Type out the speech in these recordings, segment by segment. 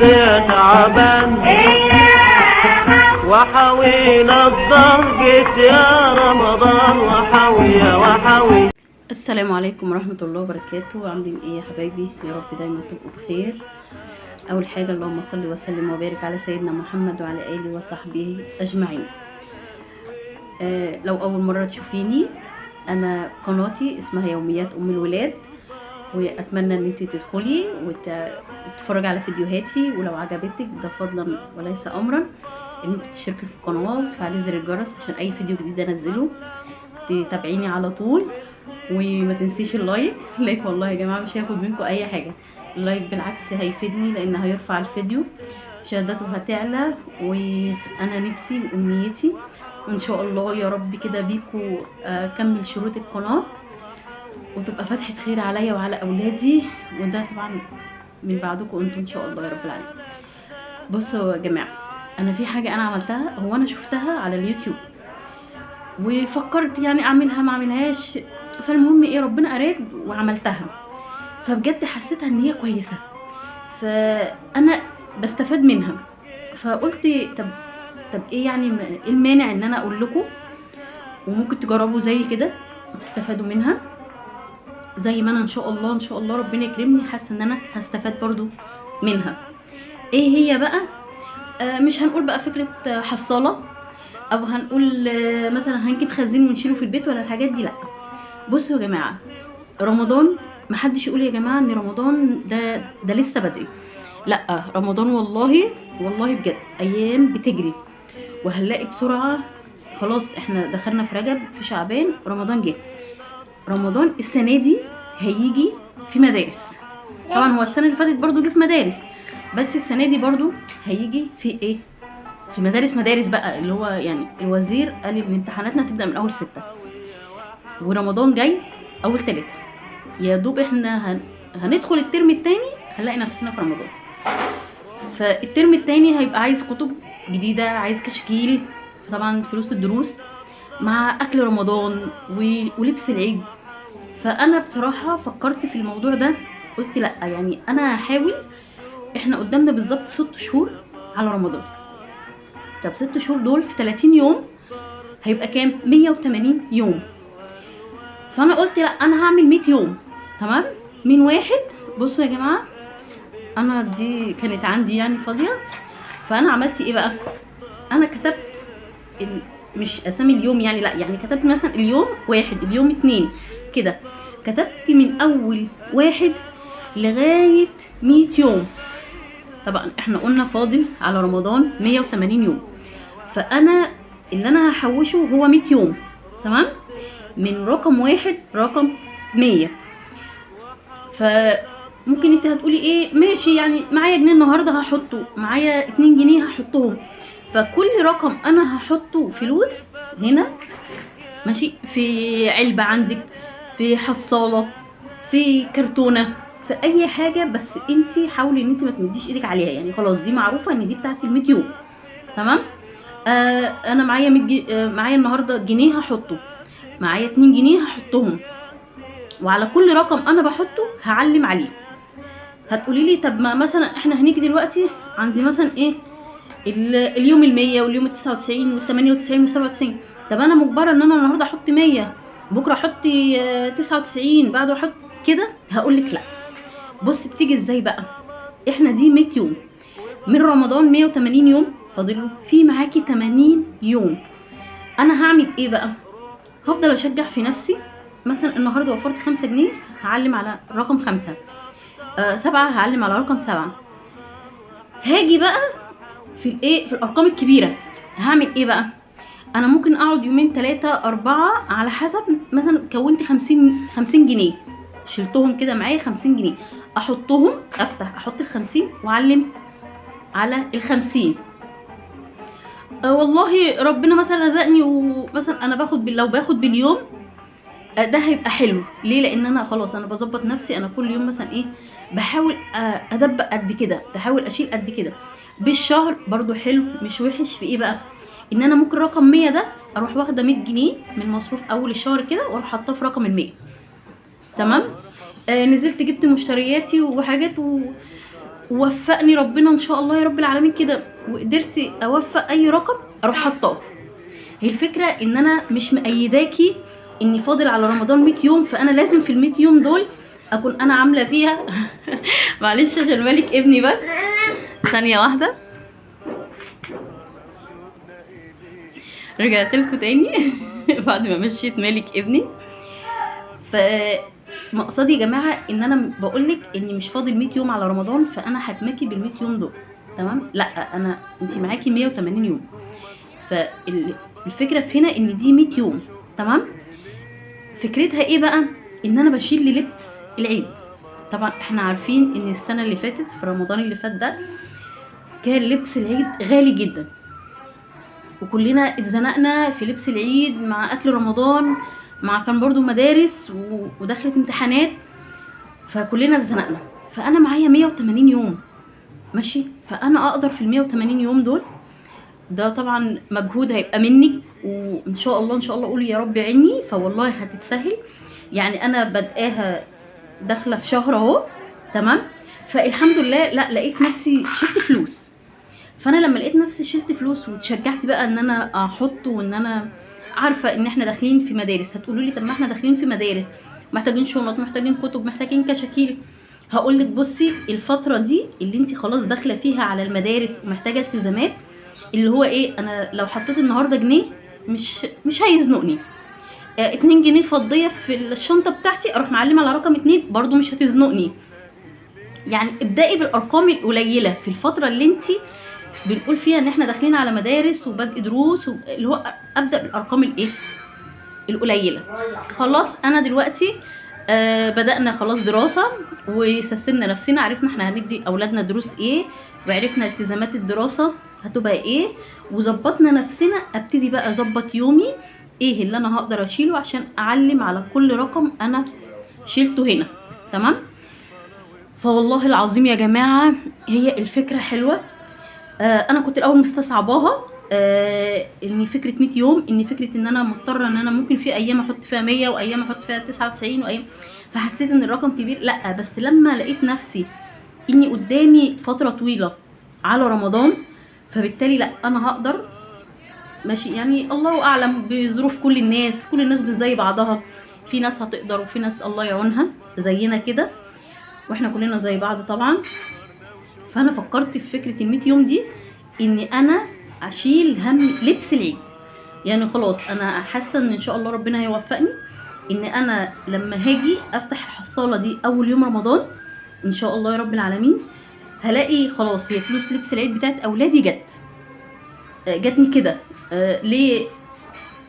يا تعبان وحاوينا الضرجة يا رمضان وحاوي. السلام عليكم ورحمة الله وبركاته. عاملين ايه يا حبايبي؟ يا رب دايما تبقوا بخير. اول حاجة اللهم صل وسلم وبارك على سيدنا محمد وعلى اله وصحبه اجمعين. لو اول مرة تشوفيني، انا قناتي اسمها يوميات ام الولاد، واتمنى ان انت تدخلي وتتفرجي على فيديوهاتي، ولو عجبتك ده فضلا وليس امرا ان انت تشتركي في القناه وتفعلي زر الجرس عشان اي فيديو جديد انزله تتابعيني على طول. وما تنسيش اللايك والله يا جماعه مش هياخد منكم اي حاجه، اللايك بالعكس هيفيدني لان هيرفع الفيديو، مشاهداته هتعلى، وانا نفسي وامنيتي وان شاء الله يا رب كده بيكم اكمل شروط القناه وتبقى فتحة خير عليا وعلى اولادي، وده طبعا من بعدكم انتم ان شاء الله يا رب العالمين. بصوا يا جماعه، انا في حاجه انا عملتها، هو انا شفتها على اليوتيوب وفكرت يعني اعملها ما اعملهاش، فالمهم ايه ربنا اراد وعملتها، فبجد حسيتها ان هي كويسه، فانا بستفاد منها، فقلت طب ايه يعني ايه المانع ان انا اقول لكم وممكن تجربوا زي كده وتستفادوا منها زي ما انا ان شاء الله ربنا يكرمني، حاسه ان انا هستفاد برضو منها. ايه هي بقى؟ مش هنقول بقى فكره حصاله او هنقول مثلا هنجيب خزين ونشيله في البيت ولا الحاجات دي، لا. بصوا يا جماعه، رمضان محدش يقول يا جماعه ان رمضان ده لسه بدري، لا. رمضان والله بجد ايام بتجري وهنلاقي بسرعه. خلاص احنا دخلنا في رجب، في شعبان، رمضان جه. رمضان السنه دي هيجي في مدارس، طبعا هو السنه اللي فاتت برضو جه في مدارس، بس السنه دي برضو هيجي في ايه؟ في مدارس بقى، اللي هو يعني الوزير قال ان امتحاناتنا تبدا من اول 6 ورمضان جاي اول 3، يا دوب احنا هندخل الترم الثاني هنلاقي نفسنا في رمضان. فالترم الثاني هيبقى عايز كتب جديده، عايز كشكيل، طبعا فلوس الدروس مع اكل رمضان ولبس العيد. فانا بصراحه فكرت في الموضوع ده، قلت لا يعني انا هحاول. احنا قدامنا بالظبط 6 شهور على رمضان، طب 6 شهور دول في 30 يوم هيبقى كام؟ 180 يوم. فانا قلت لا انا هعمل 100 يوم، تمام؟ من واحد. بصوا يا جماعه، انا دي كانت عندي يعني فاضيه، فانا عملت ايه بقى؟ انا كتبت مش اسامي اليوم يعني، لا يعني كتبت مثلا اليوم 1 اليوم 2 كده، كتبت من اول 1 لغايه 100 يوم. طبعا احنا قلنا فاضل على رمضان 180 يوم، فانا اللي انا هحوشه هو 100 يوم، تمام؟ من رقم 1 رقم 100. فممكن انت هتقولي ايه؟ ماشي، يعني معايا جنيه النهارده هحطه، معايا 2 جنيه هحطهم، فكل رقم انا هحطه فلوس هنا، ماشي، في علبه عندك، في حصاله، في كرتونه، في اي حاجه، بس انت حاولي ان انت ما تمديش ايدك عليها، يعني خلاص دي معروفه ان دي بتاعت ال100 يوم، تمام؟ انا معايا معايا النهارده جنيه هحطه، معايا 2 جنيه هحطهم، وعلى كل رقم انا بحطه هعلم عليه. هتقولي لي طب ما مثلا احنا هنيجي دلوقتي عندي مثلا ايه اليوم ال100 واليوم ال99 وال98 وال97، طب انا مجبره ان انا النهارده احط 100، بكره احط 99، بعده احط كده؟ هقولك لا. بص بتيجي ازاي بقى؟ احنا دي 100 يوم من رمضان، 180 يوم فاضله، في معاكي 80 يوم. انا هعمل ايه بقى؟ هفضل اشجع في نفسي، مثلا النهارده وفرت 5 جنيه هعلم على رقم 5، 7 هعلم على رقم 7. هاجي بقى في الايه، في الارقام الكبيره هعمل ايه بقى؟ انا ممكن اقعد يومين 3 4 على حسب، مثلا كونت 50 جنيه شلتهم كده معايا 50 جنيه احطهم، افتح احط ال50 واعلم على ال50. والله ربنا مثلا رزقني ومثلا انا لو باخد باليوم، ده هيبقى حلو. ليه؟ لان انا خلاص انا بظبط نفسي، انا كل يوم مثلا ايه بحاول ادبق قد كده، بحاول اشيل قد كده. بالشهر برضو حلو، مش وحش في ايه بقى؟ ان انا ممكن رقم 100 ده اروح واخده 100 جنيه من مصروف اول الشهر كده واروح حاطاه في رقم ال100، تمام؟ نزلت جبت مشترياتي وحاجات ووفقني ربنا ان شاء الله يا رب العالمين كده، وقدرت اوفق اي رقم اروح حاطاه. هي الفكره ان انا مش مأيداكي اني فاضل على رمضان 100 يوم، فانا لازم في ال 100 يوم دول اكون انا عامله فيها معلش عشان مالك ابني بس ثانيه واحده. رجعت لكم تاني بعد ما مشيت مالك ابني. فمقصدي يا جماعه ان انا بقولك اني مش فاضل 100 يوم على رمضان، فانا حاكماكي بال 100 يوم دول تمام. لا انت معاكي 180 يوم. فالفكره في هنا ان دي 100 يوم تمام. فكرتها ايه بقى؟ ان انا بشيل لي لبس العيد. طبعا احنا عارفين ان السنه اللي فاتت في رمضان اللي فات ده كان لبس العيد غالي جدا، وكلنا اتزنقنا في لبس العيد مع اكل رمضان، مع كان برضو مدارس ودخلت امتحانات، فكلنا اتزنقنا. فانا معايا 180 يوم ماشي، فانا اقدر في ال 180 يوم دول. ده طبعا مجهود هيبقى منك، وان شاء الله ان شاء الله قولي يا رب عيني، فوالله هتتسهل. يعني انا بادئاها داخله في شهر اهو تمام. فالحمد لله لا لقيت نفسي شلت فلوس. فانا لما لقيت نفسي شلت فلوس واتشجعت بقى ان انا احط، وان انا عارفه ان احنا داخلين في مدارس. هتقولوا لي طب ما احنا داخلين في مدارس، محتاجين شنط، محتاجين كتب، محتاجين كشاكيل. هقول لك بصي، الفتره دي اللي انت خلاص داخله فيها على المدارس ومحتاجه التزامات، اللي هو ايه، انا لو حطيت النهارده جنيه مش هيزنقني. 2 جنيه فضيه في الشنطه بتاعتي اروح معلمه على رقم 2 برضو مش هتزنقني. يعني ابدأي بالارقام القليله في الفتره اللي انت بنقول فيها ان احنا داخلين على مدارس وبدء دروس، اللي هو ابدا بالارقام الايه القليله. خلاص انا دلوقتي بدأنا خلاص دراسة، وسستنا نفسنا، عرفنا احنا هندي اولادنا دروس ايه، وعرفنا التزامات الدراسة هتبقى ايه، وظبطنا نفسنا. ابتدي بقى اظبط يومي ايه اللي انا هقدر اشيله عشان اعلم على كل رقم انا شيلته هنا تمام. فوالله العظيم يا جماعة هي الفكرة حلوة. انا كنت الاول مستصعباها، ان فكره 100 يوم، ان فكره ان انا مضطره ان انا ممكن في ايام احط فيها 100 وايام احط فيها 99 وايام، فحسيت ان الرقم كبير. لا بس لما لقيت نفسي اني قدامي فتره طويله على رمضان، فبالتالي لا انا هقدر ماشي. يعني الله اعلم بظروف كل الناس، كل الناس مش زي بعضها، في ناس هتقدر وفي ناس الله يعونها زينا كده، واحنا كلنا زي بعض طبعا. فانا فكرت في فكره ال 100 يوم دي اني انا اشيل هم لبس العيد. يعني خلاص انا حاسه ان شاء الله ربنا هيوفقني ان انا لما هاجي افتح الحصاله دي اول يوم رمضان ان شاء الله يا رب العالمين، هلاقي خلاص هي فلوس لبس العيد بتاعت اولادي جاتني كده. ليه؟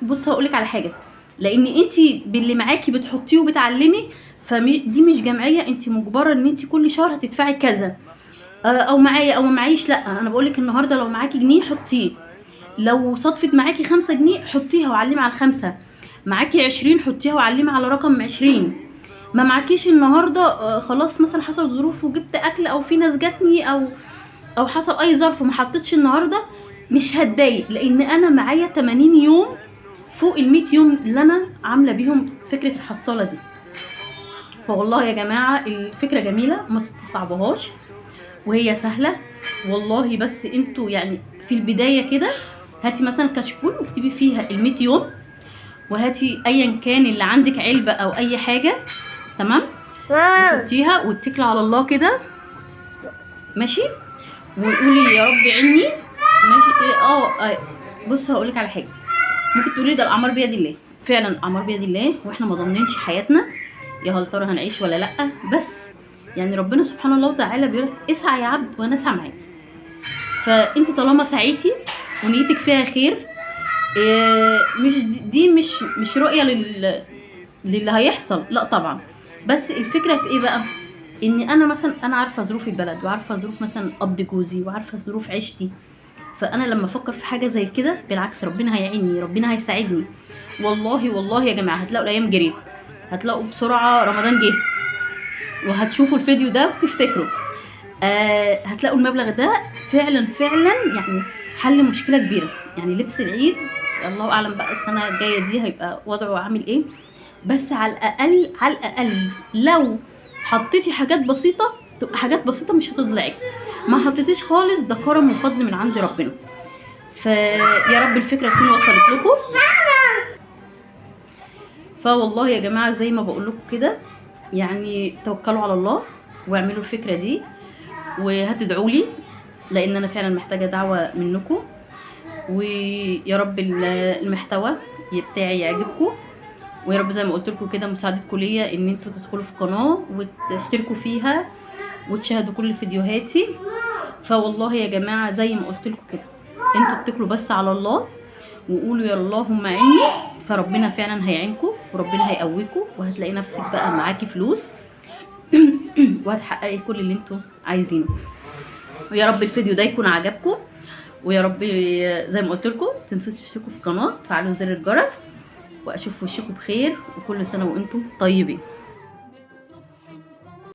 بص هقولك على حاجه، لان انتي باللي معاكي بتحطيه وبتعلمي، فدي مش جمعيه انتي مجبره ان انتي كل شهر هتدفعي كذا، او معايا او ما معيش. لا انا بقولك النهارده لو معاكي جنيه حطيه، لو صدفت معاكي 5 جنيه حطيها وعلمي على 5، معاكي 20 حطيها وعلمي على رقم 20. ما معكيش النهارده خلاص مثلا حصل ظروف وجبت اكل، او في ناس جاتني، او حصل اي ظرف وما حطيتش النهارده، مش هتضايق، لان انا معايا 80 يوم فوق ال 100 يوم اللي انا عامله بيهم فكره الحصاله دي. فوالله يا جماعه الفكره جميله، ما استصعبوهاش وهي سهله والله. بس انتوا يعني في البدايه كده هاتي مثلا كشكول واكتبي فيها ال 100 يوم، وهاتي ايا كان اللي عندك علبه او اي حاجه تمام، وحطيها واتكلي على الله كده ماشي، وقولي يا رب عيني ماشي. بص هقولك على حاجه، ممكن تقولي ده الاعمار بيد الله، فعلا الاعمار بيد الله، واحنا ما ضامنينش حياتنا يا هل ترى هنعيش ولا لا. بس يعني ربنا سبحانه الله وتعالى بيقول اسعى يا عبد وانا اسعى معاك. فانت طالما سعيتي ونيتك فيها خير، مش دي مش رؤيه للي هيحصل، لا طبعا. بس الفكره في ايه بقى؟ ان انا مثلا انا عارفه ظروف البلد، وعارفه ظروف مثلا قبض جوزي، وعارفه ظروف عيشتي. فانا لما افكر في حاجه زي كده بالعكس ربنا هيعيني، ربنا هيساعدني. والله يا جماعه هتلاقوا الايام جريت، هتلاقوا بسرعه رمضان جه، وهتشوفوا الفيديو ده وتفتكروا هتلاقوا المبلغ ده فعلا يعني حل مشكله كبيره. يعني لبس العيد الله اعلم بقى السنه الجايه دي هيبقى وضعه عامل ايه، بس على الاقل لو حطيتي حاجات بسيطه تبقى حاجات بسيطه مش هتضلعك، ما حطيتيش خالص، ده كرم وفضل من عند ربنا. فيا رب الفكره تكون وصلت لكم. فوالله يا جماعه زي ما بقول لكم كده، يعني توكلوا على الله واعملوا الفكره دي، وهتدعوا لي لان انا فعلا محتاجه دعوه منكم. ويا رب المحتوى بتاعي يعجبكم، ويا رب زي ما قلت لكم كده مساعدتكم ليا ان انتوا تدخلوا في قناه وتشتركوا فيها وتشاهدوا كل فيديوهاتي. فوالله يا جماعه زي ما قلت لكم كده، انتوا اتكلوا بس على الله وقولوا يا اللهم عيني، فربنا فعلا هيعينكم وربنا هيقويكم، وهتلاقي نفسك بقى معاكي فلوس وهتحققي كل اللي انتوا عايزينه. ويا رب الفيديو ده يكون عجبكم، ويا رب زي ما قلت لكم تنسوش تشتركوا في القناه، تفعلوا زر الجرس، واشوف وشكم بخير، وكل سنه وانتم طيبين.